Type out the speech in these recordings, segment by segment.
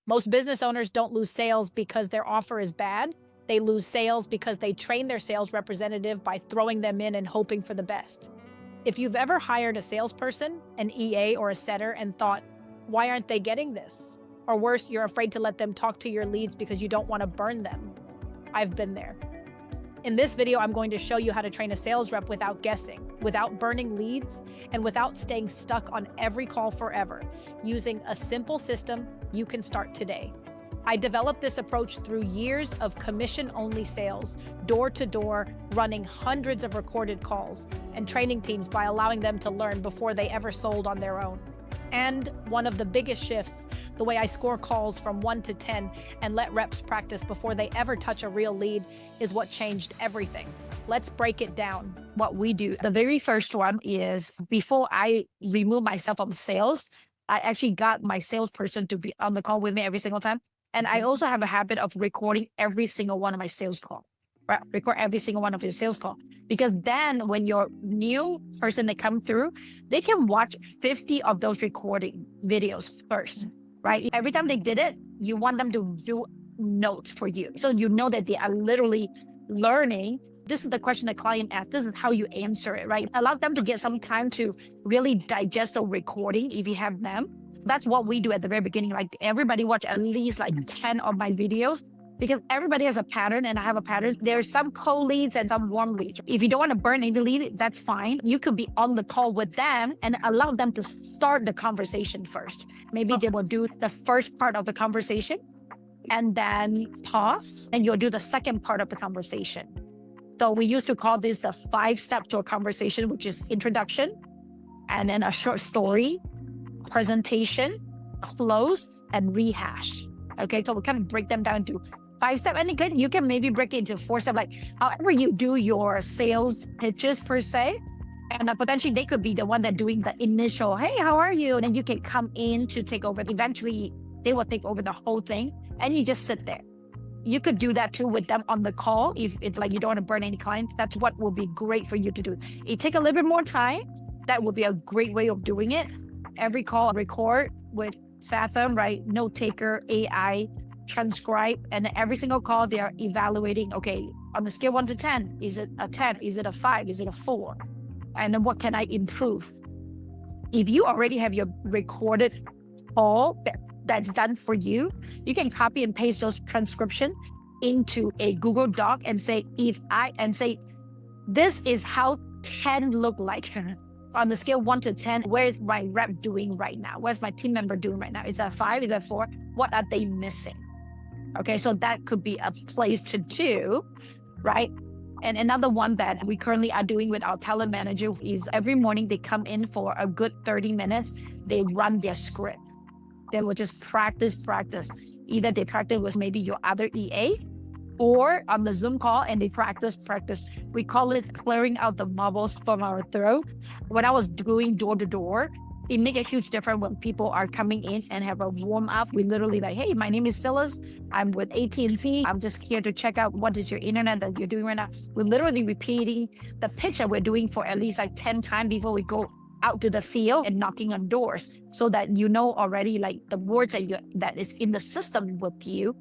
Most business owners don't lose sales because their offer is bad. They lose sales because they train their sales representative by throwing them in and hoping for the best. If you've ever hired a salesperson, an EA, or a setter and thought, why aren't they getting this? Or worse, you're afraid to let them talk to your leads because you don't want to burn them. I've been there. In this video, I'm going to show you how to train a sales rep without guessing, without burning leads, and without staying stuck on every call forever, using a simple system you can start today. I developed this approach through years of commission-only sales, door-to-door, running hundreds of recorded calls, and training teams by allowing them to learn before they ever sold on their own. And one of the biggest shifts, the way I score calls from 1 to 10 and let reps practice before they ever touch a real lead, is what changed everything. Let's break it down. What we do, the very first one is before I remove myself from sales, I actually got my salesperson to be on the call with me every single time. And I also have a habit of recording every single one of my sales calls. Right? Record every single one of your sales call, because then when your new person that come through, they can watch 50 of those recording videos first, right? Every time they did it, you want them to do notes for you. So you know that they are literally learning. This is the question the client asked. This is how you answer it, right? Allow them to get some time to really digest the recording if you have them. That's what we do at the very beginning. Like everybody watch at least like 10 of my videos, because everybody has a pattern and I have a pattern. There's some cold leads and some warm leads. If you don't want to burn any lead, that's fine. You could be on the call with them and allow them to start the conversation first. Maybe they will do the first part of the conversation and then pause, and you'll do the second part of the conversation. So we used to call this a 5-step to a conversation, which is introduction, and then a short story, presentation, close, and rehash. Okay, so we kind of break them down to 5-step, and you can maybe break it into 4-step, like however you do your sales pitches per se. And potentially they could be the one that doing the initial, hey, how are you? And then you can come in to take over. Eventually they will take over the whole thing and you just sit there. You could do that too with them on the call. If it's like you don't want to burn any clients, that's what will be great for you to do. It take a little bit more time. That would be a great way of doing it. Every call record with Fathom, right? Note taker, AI, transcribe, and every single call they are evaluating, okay, on the scale 1 to 10, is it a 10? Is it a 5? Is it a 4? And then what can I improve? If you already have your recorded call that's done for you, you can copy and paste those transcription into a Google Doc and say, this is how 10 look like. On the scale 1 to 10, where is my rep doing right now? Where's my team member doing right now? Is that 5? Is that 4? What are they missing? Okay, so that could be a place to do, right? And another one that we currently are doing with our talent manager is every morning they come in for a good 30 minutes. They run their script. They will just practice. Either they practice with maybe your other EA or on the Zoom call and they practice. We call it clearing out the marbles from our throat. When I was doing door to door, it make a huge difference when people are coming in and have a warm up. We literally like, hey, my name is Phyllis. I'm with AT&T. I'm just here to check out what is your internet that you're doing right now. We're literally repeating the pitch that we're doing for at least like 10 times before we go out to the field and knocking on doors, so that you know already like the words that is in the system with you.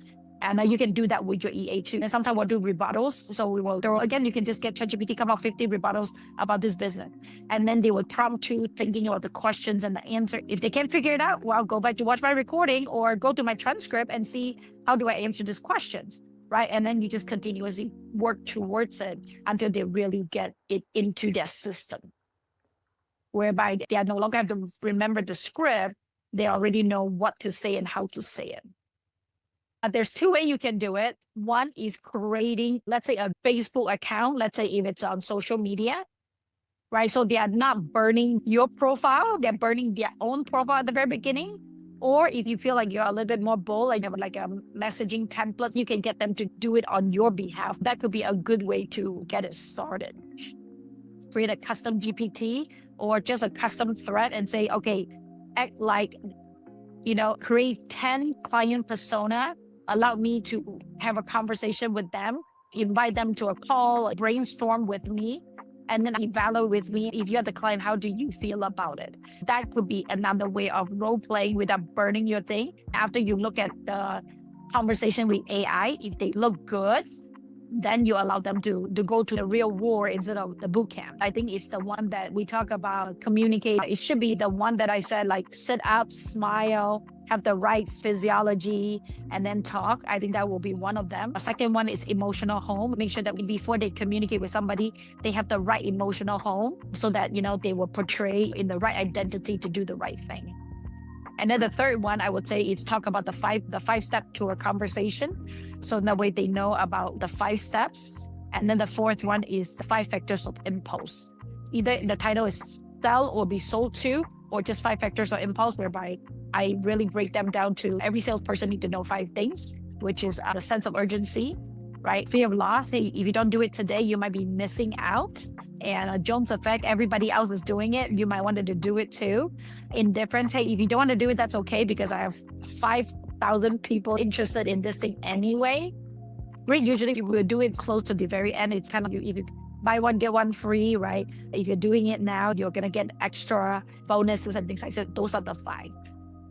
And you can do that with your EA too. And sometimes we'll do rebuttals. So we will throw, again, you can just get ChatGPT, come out 50 rebuttals about this business. And then they will prompt you thinking about the questions and the answer. If they can't figure it out, well, go back to watch my recording or go to my transcript and see how do I answer these questions, right? And then you just continuously work towards it until they really get it into their system, whereby they are no longer have to remember the script. They already know what to say and how to say it. There's 2 ways you can do it. One is creating, let's say, a Facebook account. Let's say if it's on social media, right? So they are not burning your profile. They're burning their own profile at the very beginning. Or if you feel like you're a little bit more bold, like you have like a messaging template, you can get them to do it on your behalf. That could be a good way to get it started. Create a custom GPT or just a custom thread and say, okay, act like, create 10 client persona. Allow me to have a conversation with them, invite them to a call, brainstorm with me, and then evaluate with me. If you're the client, how do you feel about it? That could be another way of role playing without burning your thing. After you look at the conversation with AI, if they look good, then you allow them to go to the real war instead of the boot camp. I think it's the one that we talk about communicate. It should be the one that I said, like sit up, smile, have the right physiology, and then talk. I think that will be one of them. The second one is emotional home. Make sure that before they communicate with somebody, they have the right emotional home so that, they will portray in the right identity to do the right thing. And then the third one, I would say, is talk about the five step to a conversation. So in that way they know about the 5 steps. And then the fourth one is the 5 factors of impulse. Either the title is sell or be sold to, or just 5 factors of impulse, whereby I really break them down to every salesperson need to know 5 things, which is the sense of urgency, right? Fear of loss. Hey, if you don't do it today, you might be missing out. And a Jones effect, everybody else is doing it. You might want to do it too. Indifference. Hey, if you don't want to do it, that's okay, because I have 5,000 people interested in this thing anyway. Great. Usually you will do it close to the very end. It's kind of, if you buy one, get one free, right? If you're doing it now, you're going to get extra bonuses and things like that. Those are the 5.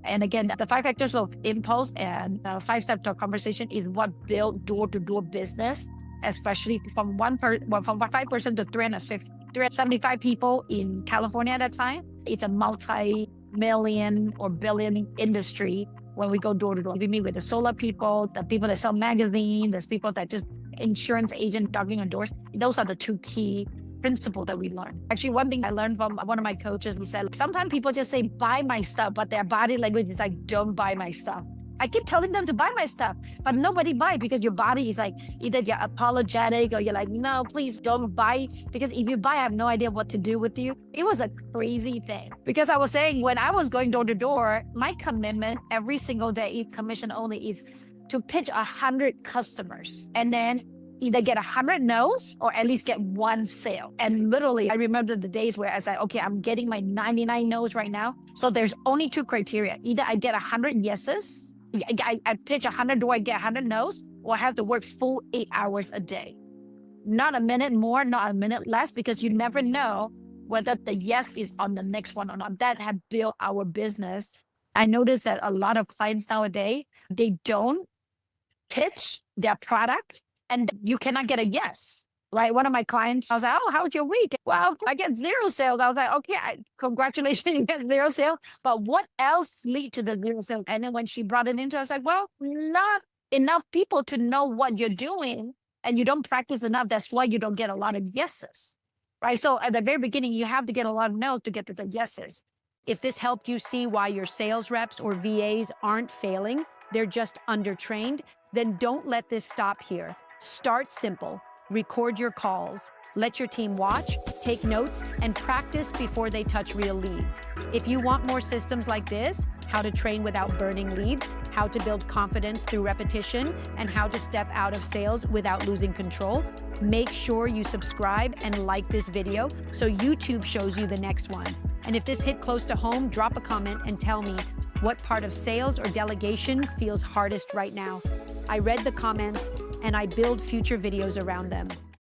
And again, the 5 factors of impulse and 5 steps to a conversation is what build door-to-door business, especially from 5% to 375 people in California at that time. It's a multi-million or billion industry when we go door to door. We meet with the solar people, the people that sell magazines, there's people that just insurance agent knocking on doors. Those are the 2 key principle that we learned. Actually, one thing I learned from one of my coaches, we said, sometimes people just say, buy my stuff, but their body language is like, don't buy my stuff. I keep telling them to buy my stuff, but nobody buy, because your body is like, either you're apologetic or you're like, no, please don't buy. Because if you buy, I have no idea what to do with you. It was a crazy thing, because I was saying when I was going door to door, my commitment every single day, commission only, is to pitch 100 customers and then either get 100 no's or at least get 1 sale. And literally, I remember the days where I said, okay, I'm getting my 99 no's right now. So there's only 2 criteria. Either I get 100 yeses, I pitch 100, do I get 100 no's, or I have to work full 8 hours a day. Not a minute more, not a minute less, because you never know whether the yes is on the next one or not. That had built our business. I noticed that a lot of clients nowadays, they don't pitch their product, and you cannot get a yes, right? One of my clients, I was like, oh, how's your week? Well, I get 0 sales. I was like, okay, congratulations, you get 0 sales. But what else lead to the 0 sales? And then when she brought it into, I was like, well, not enough people to know what you're doing, and you don't practice enough. That's why you don't get a lot of yeses, right? So at the very beginning, you have to get a lot of no's to get to the yeses. If this helped you see why your sales reps or VAs aren't failing, they're just undertrained, then don't let this stop here. Start simple. Record your calls. Let your team watch, take notes, and practice before they touch real leads. If you want more systems like this, how to train without burning leads, how to build confidence through repetition, and how to step out of sales without losing control, make sure you subscribe and like this video so YouTube shows you the next one. And if this hit close to home, drop a comment and tell me what part of sales or delegation feels hardest right now. I read the comments and I build future videos around them.